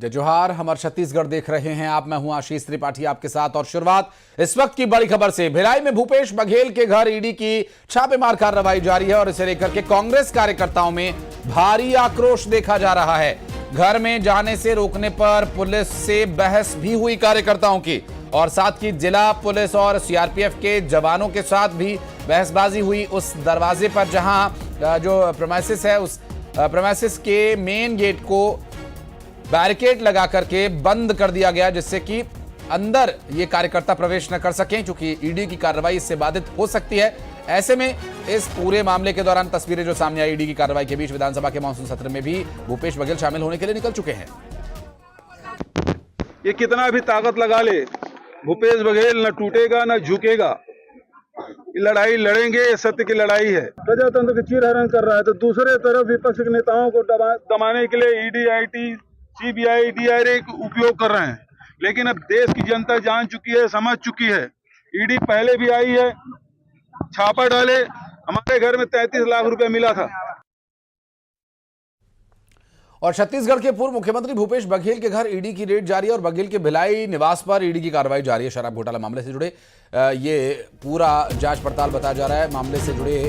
जय जोहार। हमारे छत्तीसगढ़ देख रहे हैं आप। मैं हूं आशीष त्रिपाठी आपके साथ और शुरुआत इस वक्त की बड़ी खबर से। भिलाई में भूपेश बघेल के घर ईडी की छापेमार कार्रवाई जारी है और इसे लेकर के कांग्रेस कार्यकर्ताओं में भारी आक्रोश देखा जा रहा है। घर में जाने से रोकने पर पुलिस से बहस भी हुई कार्यकर्ताओं की और साथ ही जिला पुलिस और सीआरपीएफ के जवानों के साथ भी बहसबाजी हुई। उस दरवाजे पर जहां जो प्रेमाइसिस है उस प्रेमाइसिस के मेन गेट को बैरिकेड लगा करके बंद कर दिया गया जिससे कि अंदर ये कार्यकर्ता प्रवेश न कर सकें, क्योंकि ईडी की कार्रवाई इससे बाधित हो सकती है। ऐसे में इस पूरे मामले के दौरान तस्वीरें जो सामने आई ईडी की कार्रवाई के बीच, विधानसभा के मानसून सत्र में भी भूपेश बघेल शामिल होने के लिए निकल चुके हैं। ये कितना भी ताकत लगा ले, भूपेश बघेल न टूटेगा न झुकेगा। लड़ाई लड़ेंगे, सत्य की लड़ाई है। प्रजातंत्र की चीरहरण कर रहा है तो दूसरे तरफ विपक्ष के नेताओं को दबाने के लिए ईडी, आईटी, सीबीआई, डीआरए उपयोग कर रहे हैं। लेकिन अब देश की जनता जान चुकी है, समझ चुकी है। ईडी पहले भी आई है, छापा डाले, हमारे घर में 33 लाख रुपए मिला था। और छत्तीसगढ़ के पूर्व मुख्यमंत्री भूपेश बघेल के घर ईडी की रेड जारी है और बघेल के भिलाई निवास पर ईडी की कार्रवाई जारी है। शराब घोटाला मामले से जुड़े ये पूरा जांच पड़ताल बताया जा रहा है। मामले से जुड़े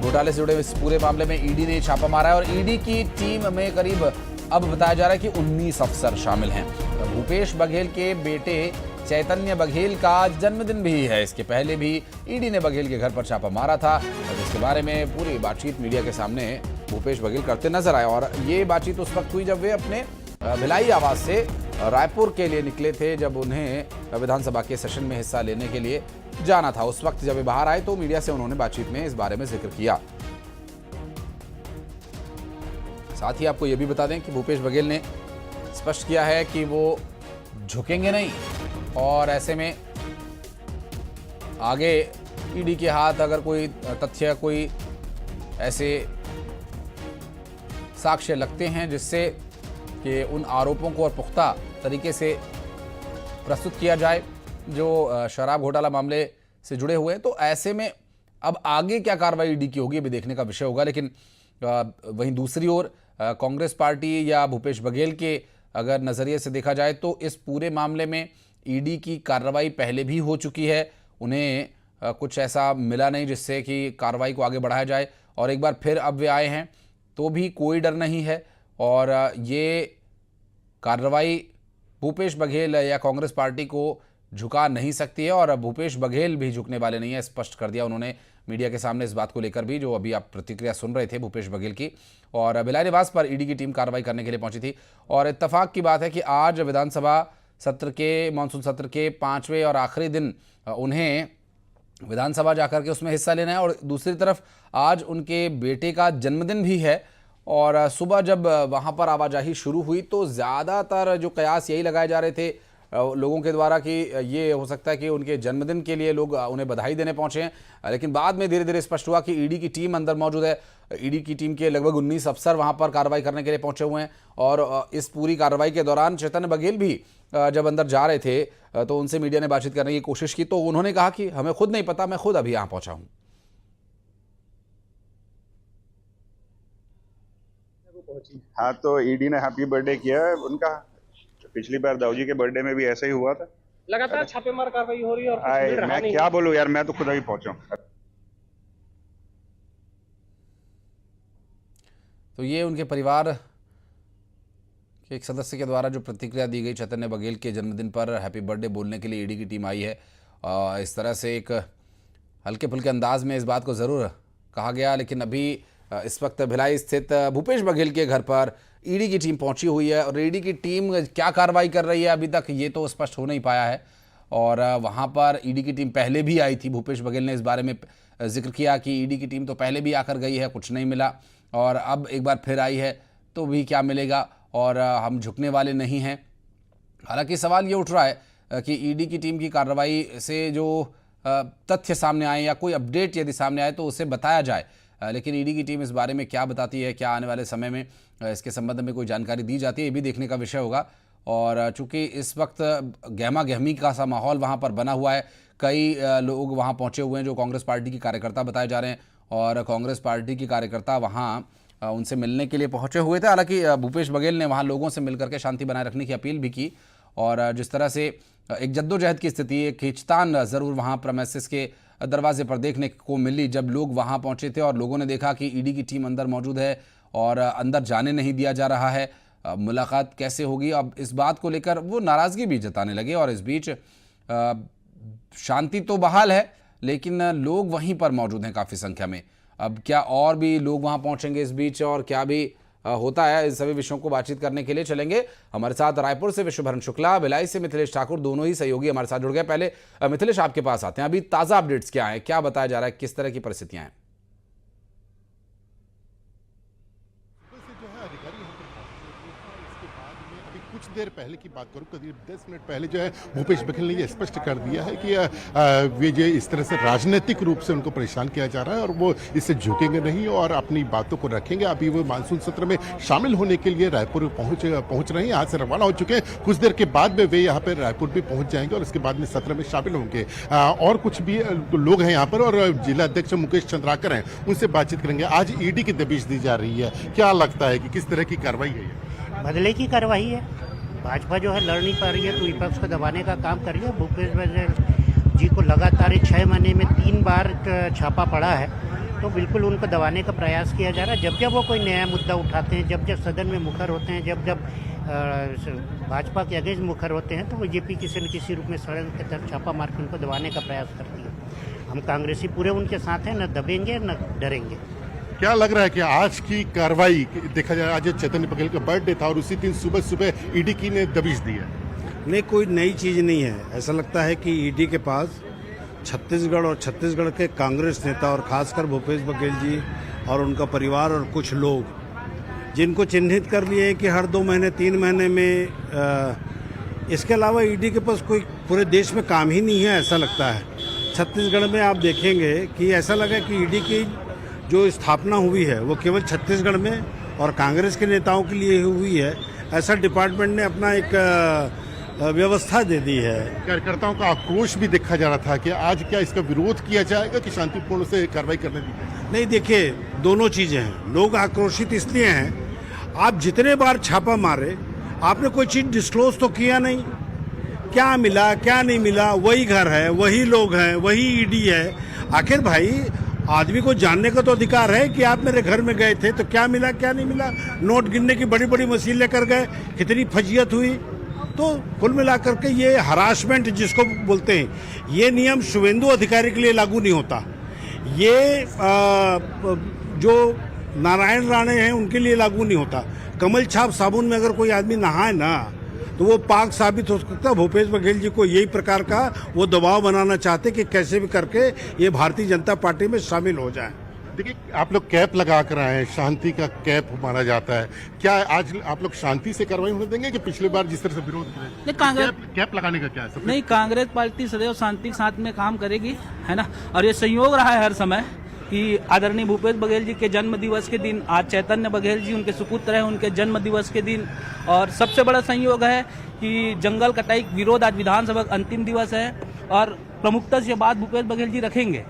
घोटाले से जुड़े इस पूरे मामले में ईडी ने छापा मारा है और ईडी की टीम में करीब अब बताया जा रहा है कि 19 अफसर शामिल हैं। भूपेश बघेल के बेटे चैतन्य बघेल का जन्मदिन भी है। इसके पहले भी ईडी ने बघेल के घर पर छापा मारा था और इसके बारे में पूरी बातचीत मीडिया के सामने भूपेश बघेल करते नजर आए। और ये बातचीत उस वक्त हुई जब वे अपने भिलाई आवास से रायपुर के लिए निकले थे, जब उन्हें विधानसभा के सेशन में हिस्सा लेने के लिए जाना था। उस वक्त जब वे बाहर आए तो मीडिया से उन्होंने बातचीत में इस बारे में जिक्र किया। साथ ही आपको यह भी बता दें कि भूपेश बघेल ने स्पष्ट किया है कि वो झुकेंगे नहीं और ऐसे में आगे ईडी के हाथ अगर कोई तथ्य, कोई ऐसे साक्ष्य लगते हैं जिससे कि उन आरोपों को और पुख्ता तरीके से प्रस्तुत किया जाए जो शराब घोटाला मामले से जुड़े हुए हैं, तो ऐसे में अब आगे क्या कार्रवाई ईडी की होगी भी देखने का विषय होगा। लेकिन वहीं दूसरी ओर कांग्रेस पार्टी या भूपेश बघेल के अगर नज़रिए से देखा जाए तो इस पूरे मामले में ईडी की कार्रवाई पहले भी हो चुकी है। उन्हें कुछ ऐसा मिला नहीं जिससे कि कार्रवाई को आगे बढ़ाया जाए और एक बार फिर अब वे आए हैं तो भी कोई डर नहीं है और ये कार्रवाई भूपेश बघेल या कांग्रेस पार्टी को झुका नहीं सकती है और भूपेश बघेल भी झुकने वाले नहीं है, स्पष्ट कर दिया उन्होंने मीडिया के सामने इस बात को लेकर भी, जो अभी आप प्रतिक्रिया सुन रहे थे भूपेश बघेल की। और भिलाई निवास पर ईडी की टीम कार्रवाई करने के लिए पहुंची थी और इत्तेफाक की बात है कि आज विधानसभा सत्र के मानसून सत्र के 5वें और आखिरी दिन उन्हें विधानसभा जाकर के उसमें हिस्सा लेना है और दूसरी तरफ आज उनके बेटे का जन्मदिन भी है। और सुबह जब वहाँ पर आवाजाही शुरू हुई तो ज़्यादातर जो कयास यही लगाए जा रहे थे लोगों के द्वारा कि ये हो सकता है कि उनके जन्मदिन के लिए लोग उन्हें बधाई देने पहुंचे हैं। लेकिन बाद में धीरे धीरे स्पष्ट हुआ कि ईडी की टीम अंदर मौजूद है। ईडी की टीम के लगभग 19 अफसर वहां पर कार्रवाई करने के लिए पहुंचे हुए हैं और इस पूरी कार्रवाई के दौरान चैतन्य बघेल भी जब अंदर जा रहे थे तो उनसे मीडिया ने बातचीत करने की कोशिश की तो उन्होंने कहा कि हमें खुद नहीं पता, मैं खुद अभी यहाँ पहुंचा हूँ। हाँ, तो ईडी ने हैप्पी बर्थडे किया है उनका। पिछली बार दाऊजी के बर्थडे में भी ऐसा ही हुआ था। लगातार छापेमार कार्रवाई हो रही है और मैं क्या बोलूं यार, मैं तो खुद अभी पहुंचा हूं। तो ये उनके परिवार के एक सदस्य के द्वारा जो प्रतिक्रिया दी गई, चैतन्य बघेल के जन्मदिन पर हैप्पी बर्थडे बोलने के लिए ईडी की टीम आई है। इस तरह से एक हल्के फुल्के अंदाज में इस बात को ज़रूर कहा गया। लेकिन अभी इस वक्त भिलाई स्थित भूपेश बघेल के घर पर ईडी की टीम पहुंची हुई है और ईडी की टीम क्या कार्रवाई कर रही है अभी तक ये तो स्पष्ट हो नहीं पाया है। और वहां पर ईडी की टीम पहले भी आई थी। भूपेश बघेल ने इस बारे में जिक्र किया कि ईडी की टीम तो पहले भी आकर गई है, कुछ नहीं मिला और अब एक बार फिर आई है तो भी क्या मिलेगा और हम झुकने वाले नहीं हैं। हालांकि सवाल ये उठ रहा है कि ईडी की टीम की कार्रवाई से जो तथ्य सामने आए या कोई अपडेट यदि सामने आए तो उसे बताया जाए। लेकिन ईडी की टीम इस बारे में क्या बताती है, क्या आने वाले समय में इसके संबंध में कोई जानकारी दी जाती है, ये भी देखने का विषय होगा। और चूंकि इस वक्त गहमा गहमी का सा माहौल वहाँ पर बना हुआ है, कई लोग वहाँ पहुँचे हुए हैं जो कांग्रेस पार्टी की कार्यकर्ता बताए जा रहे हैं और कांग्रेस पार्टी की कार्यकर्ता वहाँ उनसे मिलने के लिए पहुंचे हुए थे। हालांकि भूपेश बघेल ने वहां लोगों से मिलकर के शांति बनाए रखने की अपील भी की और जिस तरह से एक जद्दोजहद की स्थिति, एक खींचतान ज़रूर वहां प्रेमिसेस के दरवाजे पर देखने को मिली जब लोग वहां पहुंचे थे और लोगों ने देखा कि ईडी की टीम अंदर मौजूद है और अंदर जाने नहीं दिया जा रहा है। मुलाकात कैसे होगी, अब इस बात को लेकर वो नाराज़गी भी जताने लगे। और इस बीच शांति तो बहाल है लेकिन लोग वहीं पर मौजूद हैं काफ़ी संख्या में। अब क्या और भी लोग वहां पहुंचेंगे इस बीच और क्या भी होता है, इन सभी विषयों को बातचीत करने के लिए चलेंगे हमारे साथ रायपुर से विश्वभरण शुक्ला, भिलाई से मिथिलेश ठाकुर, दोनों ही सहयोगी हमारे साथ जुड़ गए। पहले मिथिलेश आपके पास आते हैं, अभी ताज़ा अपडेट्स क्या है, क्या बताया जा रहा है, किस तरह की परिस्थितियां हैं? कुछ देर पहले की बात करूं, करीब 10 मिनट पहले जो है भूपेश बघेल ने ये स्पष्ट कर दिया है कि वे जो इस तरह से राजनीतिक रूप से उनको परेशान किया जा रहा है और वो इससे झुकेंगे नहीं और अपनी बातों को रखेंगे। अभी वो मानसून सत्र में शामिल होने के लिए रायपुर पहुंच रहे हैं, यहाँ से रवाना हो चुके हैं। कुछ देर के बाद में वे यहाँ पर रायपुर भी पहुंच जाएंगे और उसके बाद में सत्र में शामिल होंगे। और कुछ भी लोग हैं यहाँ पर और जिला अध्यक्ष मुकेश चंद्राकर हैं, उनसे बातचीत करेंगे। आज ईडी की दबिश दी जा रही है, क्या लगता है कि किस तरह की कार्रवाई है? बदले की कार्रवाई है। भाजपा जो है लड़ नहीं पा रही है तो विपक्ष को दबाने का काम कर रही है। भूपेश बघेल जी को लगातार 6 महीने में 3 बार छापा पड़ा है, तो बिल्कुल उनको दबाने का प्रयास किया जा रहा है। जब जब वो कोई नया मुद्दा उठाते हैं, जब जब सदन में मुखर होते हैं, जब जब भाजपा के अगेंस्ट मुखर होते हैं, तो बीजेपी किसी न किसी रूप में षड्यंत्र के तहत छापा मार के उनको दबाने का प्रयास करती है। हम कांग्रेसी पूरे उनके साथ हैं, न दबेंगे न डरेंगे। क्या लग रहा है कि आज की कार्रवाई देखा जाए, आज चैतन्य बघेल का बर्थडे था और उसी दिन सुबह सुबह ईडी की ने दबिश दी है? नहीं, कोई नई चीज़ नहीं है। ऐसा लगता है कि ईडी के पास छत्तीसगढ़ और छत्तीसगढ़ के कांग्रेस नेता और खासकर भूपेश बघेल जी और उनका परिवार और कुछ लोग जिनको चिन्हित कर लिए हैं कि हर 2 महीने 3 महीने में, इसके अलावा ईडी के पास कोई पूरे देश में काम ही नहीं है, ऐसा लगता है। छत्तीसगढ़ में आप देखेंगे कि ऐसा लगा कि ईडी की जो स्थापना हुई है वो केवल छत्तीसगढ़ में और कांग्रेस के नेताओं के लिए हुई है। ऐसा डिपार्टमेंट ने अपना एक व्यवस्था दे दी है। कार्यकर्ताओं का आक्रोश भी देखा जा रहा था कि आज क्या इसका विरोध किया जाएगा कि शांतिपूर्ण से कार्रवाई करने दी? नहीं, देखिए, दोनों चीज़ें हैं। लोग आक्रोशित इसलिए हैं, आप जितने बार छापा मारे आपने कोई चीज़ डिस्क्लोज तो किया नहीं। क्या मिला क्या नहीं मिला, वही घर है, वही लोग हैं, वही ईडी है। आखिर भाई आदमी को जानने का तो अधिकार है कि आप मेरे घर में गए थे तो क्या मिला क्या नहीं मिला। नोट गिनने की बड़ी बड़ी मशीन लेकर गए, कितनी फजीयत हुई। तो कुल मिलाकर के ये हरासमेंट जिसको बोलते हैं, ये नियम शुभेंदु अधिकारी के लिए लागू नहीं होता। ये जो नारायण राणे हैं उनके लिए लागू नहीं होता। कमल छाप साबुन में अगर कोई आदमी नहाए ना तो वो पाक साबित हो सकता है। भूपेश बघेल जी को यही प्रकार का वो दबाव बनाना चाहते कि कैसे भी करके ये भारतीय जनता पार्टी में शामिल हो जाए। देखिए, आप लोग कैप लगा कर आए हैं, शांति का कैप माना जाता है। क्या आज आप लोग शांति से कार्रवाई होने देंगे कि पिछली बार जिस तरह से विरोध किया? कांग्रेस कैप लगाने का क्या है? नहीं, कांग्रेस पार्टी सदैव शांति के साथ में काम करेगी, है ना। और ये संयोग रहा है हर समय कि आदरणीय भूपेश बघेल जी के जन्म दिवस के दिन आज चैतन्य बघेल जी उनके सुपुत्र हैं, उनके जन्म दिवस के दिन। और सबसे बड़ा संयोग है कि जंगल कटाई विरोध आज विधानसभा का अंतिम दिवस है और प्रमुखता से बात भूपेश बघेल जी रखेंगे।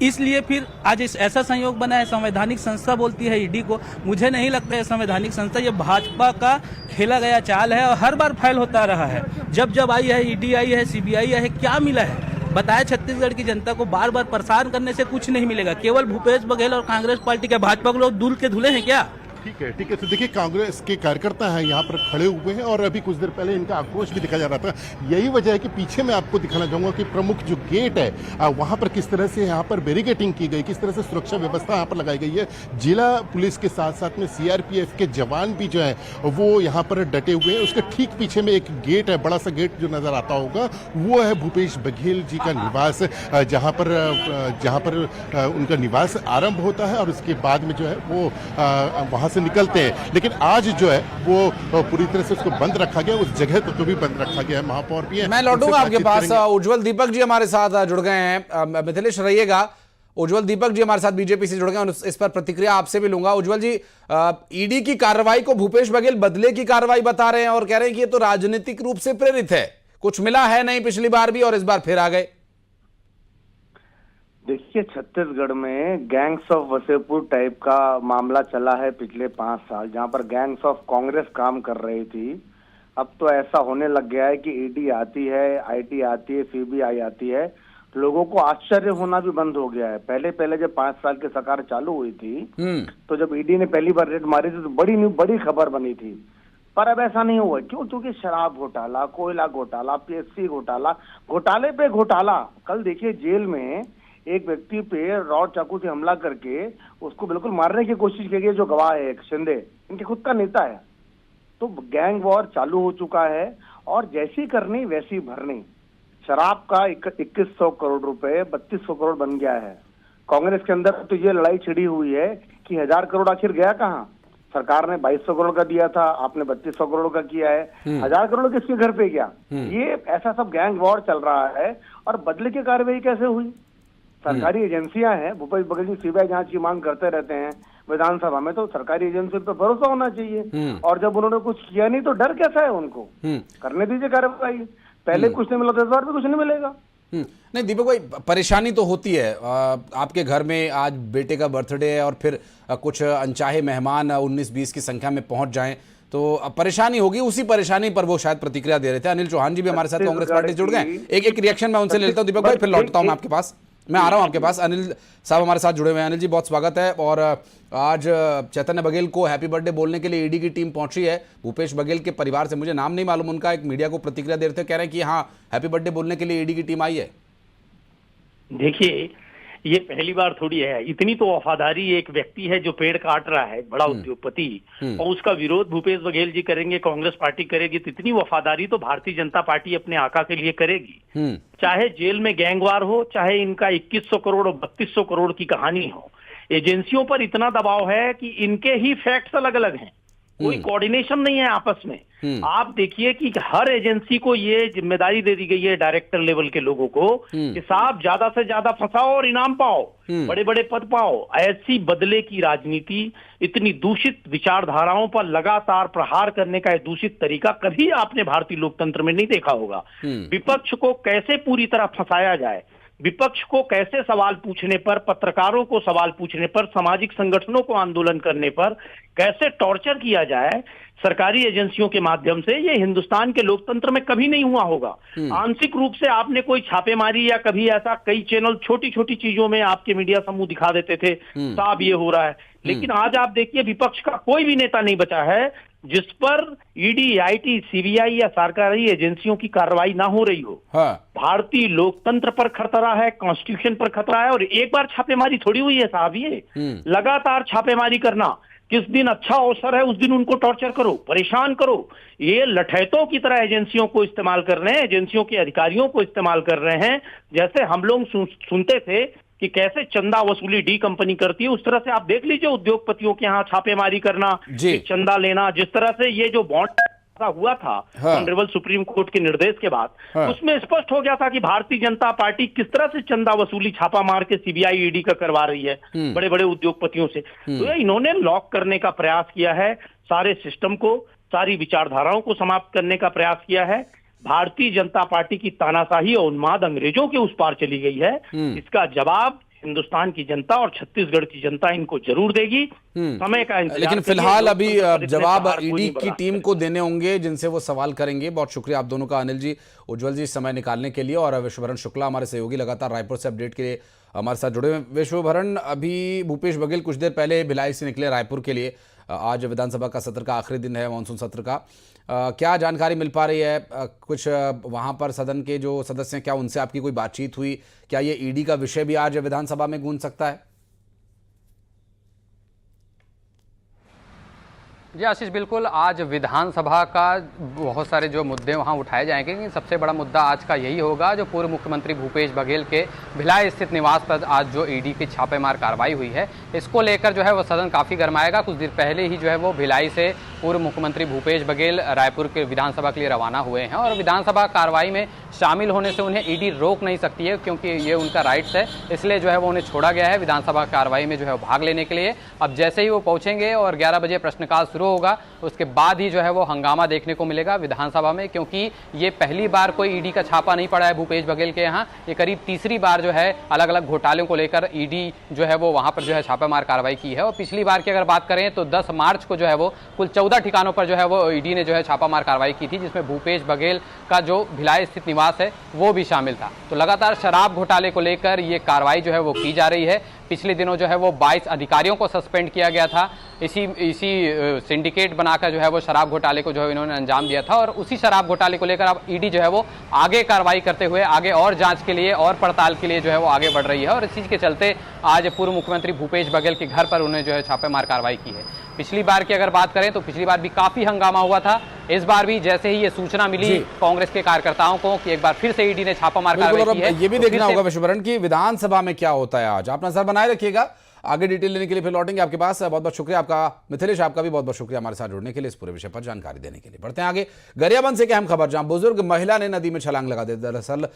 इसलिए फिर आज ऐसा संयोग बना है। संवैधानिक संस्था बोलती है ईडी को, मुझे नहीं लगता है संवैधानिक संस्था, ये भाजपा का खेला गया चाल है और हर बार फाइल होता रहा है। जब जब आई है, ईडी आई है, सीबीआई आई है, क्या मिला है बताया? छत्तीसगढ़ की जनता को बार बार परेशान करने से कुछ नहीं मिलेगा। केवल भूपेश बघेल और कांग्रेस पार्टी के भाजपा के लोग दूर के धुले हैं क्या? ठीक है। तो देखिए, कांग्रेस के कार्यकर्ता हैं यहाँ पर खड़े हुए हैं और अभी कुछ देर पहले इनका आक्रोश भी दिखा जा रहा था। यही वजह है कि पीछे मैं आपको दिखाना चाहूंगा कि प्रमुख जो गेट है वहाँ पर किस तरह से यहाँ पर बैरिकेडिंग की गई, किस तरह से सुरक्षा व्यवस्था यहाँ पर लगाई गई है। जिला पुलिस के साथ साथ में सीआरपीएफ के जवान भी जो है वो यहाँ पर डटे हुए हैं। उसके ठीक पीछे में एक गेट है, बड़ा सा गेट जो नजर आता होगा, वो है भूपेश बघेल जी का निवास, जहाँ पर उनका निवास आरंभ होता है और उसके बाद में जो है वो वहाँ से निकलते हैं। लेकिन आज जो है वो पूरी तरह से उसको बंद रखा गया, उस जगह को भी बंद रखा गया है। महापौर भी है। मैं लौटूंगा आपके पास। उज्जवल दीपक जी हमारे साथ जुड़ गए हैं, मिथिलेश रहिएगा। उज्जवल दीपक जी हमारे साथ बीजेपी से जुड़ गए हैं, इस पर प्रतिक्रिया आपसे भी लूंगा। उज्जवल जी, ईडी की कार्रवाई को भूपेश बघेल बदले की कार्रवाई बता रहे हैं और कह रहे हैं कि ये तो राजनीतिक रूप से प्रेरित है, कुछ मिला है नहीं, पिछली बार भी और इस बार फिर आ गए। देखिए, छत्तीसगढ़ में गैंग्स ऑफ वसेपुर टाइप का मामला चला है पिछले 5 साल, जहां पर गैंग्स ऑफ कांग्रेस काम कर रही थी। अब तो ऐसा होने लग गया है कि ईडी आती है, आईटी आती है, सीबीआई आती है, लोगों को आश्चर्य होना भी बंद हो गया है। पहले जब 5 साल की सरकार चालू हुई थी तो जब ईडी ने पहली बार रेड मारी थी तो बड़ी खबर बनी थी। पर अब ऐसा नहीं हुआ। क्यों? क्योंकि शराब घोटाला, कोयला घोटाला, पीएससी घोटाला, घोटाले पे घोटाला। कल देखिए जेल में एक व्यक्ति पे रॉड चाकू से हमला करके उसको बिल्कुल मारने की कोशिश की गई, जो गवाह है एक शिंदे, इनके खुद का नेता है। तो गैंग वॉर चालू हो चुका है और जैसी करनी वैसी भरनी। शराब का 2100 करोड़ रुपए 3200 करोड़ बन गया है। कांग्रेस के अंदर तो ये लड़ाई छिड़ी हुई है कि 1000 करोड़ आखिर गया कहाँ। सरकार ने 2200 करोड़ का दिया था, आपने 3200 करोड़ का किया है, 1000 करोड़ किसके घर पे गया। ये ऐसा सब गैंग वॉर चल रहा है। और बदले की कार्रवाई कैसे हुई? सरकारी एजेंसियां हैं, भूपेश बघेल जी सीबीआई जांच की मांग करते रहते हैं विधानसभा में, तो सरकारी एजेंसी पर भरोसा होना चाहिए। और जब उन्होंने कुछ किया नहीं तो डर कैसा है उनको? करने दीजिए कार्रवाई। पहले कुछ नहीं मिला तो इस बार भी कुछ नहीं मिलेगा। नहीं दीपक भाई, परेशानी तो होती है। आपके घर में आज बेटे का बर्थडे है और फिर कुछ अनचाहे मेहमान 19-20 की संख्या में पहुंच जाएं तो परेशानी होगी। उसी परेशानी पर वो शायद प्रतिक्रिया दे रहे थे। अनिल चौहान जी भी हमारे साथ कांग्रेस पार्टी से जुड़ गए। एक रिएक्शन मैं उनसे ले लेता हूं दीपक भाई, फिर लौटता हूं मैं आपके पास। मैं आ रहा हूं आपके पास। अनिल साहब हमारे साथ जुड़े हुए हैं। अनिल जी बहुत स्वागत है। और आज चैतन्य बघेल को हैप्पी बर्थडे बोलने के लिए ईडी की टीम पहुंची है। भूपेश बघेल के परिवार से, मुझे नाम नहीं मालूम उनका, एक मीडिया को प्रतिक्रिया दे रहे थे, कह रहे हैं कि हाँ हैप्पी बर्थडे बोलने के लिए ईडी की टीम आई है। देखिए, ये पहली बार थोड़ी है। इतनी तो वफादारी एक व्यक्ति है जो पेड़ काट रहा है, बड़ा उद्योगपति, और उसका विरोध भूपेश बघेल जी करेंगे, कांग्रेस पार्टी करेगी, तो इतनी वफादारी तो भारतीय जनता पार्टी अपने आका के लिए करेगी। चाहे जेल में गैंगवार हो, चाहे इनका 2100 करोड़ और 3200 करोड़ की कहानी हो, एजेंसियों पर इतना दबाव है कि इनके ही फैक्ट्स अलग अलग हैं, कोई कोऑर्डिनेशन नहीं है आपस में। आप देखिए कि हर एजेंसी को ये जिम्मेदारी दे दी गई है डायरेक्टर लेवल के लोगों को कि साहब ज्यादा से ज्यादा फंसाओ और इनाम पाओ, बड़े बड़े पद पाओ। ऐसी बदले की राजनीति, इतनी दूषित विचारधाराओं पर लगातार प्रहार करने का दूषित तरीका कभी आपने भारतीय लोकतंत्र में नहीं देखा होगा। विपक्ष को कैसे पूरी तरह फंसाया जाए, विपक्ष को कैसे सवाल पूछने पर, पत्रकारों को सवाल पूछने पर, सामाजिक संगठनों को आंदोलन करने पर कैसे टॉर्चर किया जाए सरकारी एजेंसियों के माध्यम से, ये हिंदुस्तान के लोकतंत्र में कभी नहीं हुआ होगा। आंशिक रूप से आपने कोई छापेमारी या कभी ऐसा, कई चैनल छोटी छोटी चीजों में आपके मीडिया समूह दिखा देते थे साहब ये हो रहा है, लेकिन आज आप देखिए विपक्ष का कोई भी नेता नहीं बचा है जिस पर ईडी, आईटी, सीबीआई या सरकारी एजेंसियों की कार्रवाई ना हो रही हो। भारतीय लोकतंत्र पर खतरा है, कॉन्स्टिट्यूशन पर खतरा है। और एक बार छापेमारी थोड़ी हुई है साहब, ये लगातार छापेमारी करना, किस दिन अच्छा अवसर है उस दिन उनको टॉर्चर करो, परेशान करो। ये लठैतों की तरह एजेंसियों को इस्तेमाल कर रहे हैं, एजेंसियों के अधिकारियों को इस्तेमाल कर रहे हैं। जैसे हम लोग सुनते थे कि कैसे चंदा वसूली डी कंपनी करती है, उस तरह से आप देख लीजिए उद्योगपतियों के यहाँ छापेमारी करना, चंदा लेना। जिस तरह से ये जो बॉन्ड हुआ था ऑनरेबल सुप्रीम कोर्ट के निर्देश के बाद, उसमें स्पष्ट हो गया था कि भारतीय जनता पार्टी किस तरह से चंदा वसूली छापा मार के सीबीआई ईडी का करवा रही है बड़े बड़े उद्योगपतियों से। तो ये इन्होंने लॉक करने का प्रयास किया है, सारे सिस्टम को, सारी विचारधाराओं को समाप्त करने का प्रयास किया है। भारतीय जनता पार्टी की तानाशाही और उन्माद अंग्रेजों के उस पार चली गई है। इसका जवाब हिंदुस्तान की जनता और छत्तीसगढ़ की जनता इनको जरूर देगी। समय का इंतजार। लेकिन फिलहाल अभी जवाब ईडी की टीम को देने होंगे जिनसे वो सवाल करेंगे। बहुत शुक्रिया आप दोनों का, अनिल जी, उज्जवल जी, समय निकालने के लिए। और विश्वभरण शुक्ला हमारे सहयोगी लगातार रायपुर से अपडेट के लिए हमारे साथ जुड़े हुए। विश्वभरण, अभी भूपेश बघेल कुछ देर पहले भिलाई से निकले रायपुर के लिए। आज विधानसभा का सत्र का आखिरी दिन है, मानसून सत्र का। क्या जानकारी मिल पा रही है? कुछ वहां पर सदन के जो सदस्य हैं, क्या उनसे आपकी कोई बातचीत हुई? क्या ये ईडी का विषय भी आज विधानसभा में गूंज सकता है? जी आशीष, बिल्कुल आज विधानसभा का बहुत सारे जो मुद्दे वहां उठाए जाएंगे, लेकिन सबसे बड़ा मुद्दा आज का यही होगा जो पूर्व मुख्यमंत्री भूपेश बघेल के भिलाई स्थित निवास पर आज जो ईडी की छापेमार कार्रवाई हुई है, इसको लेकर जो है वो सदन काफ़ी गरमाएगा। कुछ देर पहले ही जो है वो भिलाई से पूर्व मुख्यमंत्री भूपेश बघेल रायपुर के विधानसभा के लिए रवाना हुए हैं और विधानसभा कार्रवाई में शामिल होने से उन्हें ईडी रोक नहीं सकती है, क्योंकि ये उनका राइट्स है। इसलिए जो है वो उन्हें छोड़ा गया है विधानसभा कार्रवाई में जो है भाग लेने के लिए। अब जैसे ही वो पहुंचेंगे और 11 बजे प्रश्नकाल शुरू शुरू होगा उसके बाद ही जो है वो हंगामा देखने को मिलेगा विधानसभा में, क्योंकि ये पहली बार कोई ईडी का छापा नहीं पड़ा है भूपेश बघेल के यहाँ। ये करीब तीसरी बार जो है अलग अलग घोटालों को लेकर ईडी जो है वो वहां पर जो है छापेमार कार्रवाई की है। और पिछली बार की अगर बात करें तो 10 मार्च को जो है वो कुल 14 ठिकानों पर जो है वो ईडी ने जो है छापामार कार्रवाई की थी, जिसमें भूपेश बघेल का जो भिलाई स्थित निवास है वो भी शामिल था। तो लगातार शराब घोटाले को लेकर ये कार्रवाई जो है वो की जा रही है। पिछले दिनों जो है वो 22 अधिकारियों को सस्पेंड किया गया था, इसी सिंडिकेट बनाकर जो है वो शराब घोटाले को जो है इन्होंने अंजाम दिया था। और उसी शराब घोटाले को लेकर अब ईडी जो है वो आगे कार्रवाई करते हुए आगे और जांच के लिए और पड़ताल के लिए जो है वो आगे बढ़ रही है। और इस चीज के चलते आज पूर्व मुख्यमंत्री भूपेश बघेल के घर पर उन्होंने जो है छापेमार कार्रवाई की है। पिछली बार की अगर बात करें तो पिछली बार भी काफी हंगामा हुआ था। इस बार भी जैसे ही ये सूचना मिली कांग्रेस के कार्यकर्ताओं को कि एक बार फिर से ईडी ने छापामार कार्रवाई की है, ये भी देखना होगा विश्वभरण की विधानसभा में क्या होता है आज। आप नजर बनाए रखिएगा, आगे डिटेल लेने के लिए फिर लौटेंगे आपके पास। बहुत बहुत शुक्रिया आपका मिथिलेश, आपका भी बहुत बहुत शुक्रिया हमारे साथ जुड़ने के लिए, इस पूरे विषय पर जानकारी देने के लिए। बढ़ते हैं आगे गरियाबंद से एक अहम खबर, जहां बुजुर्ग महिला ने नदी में छलांग लगा दी। दरअसल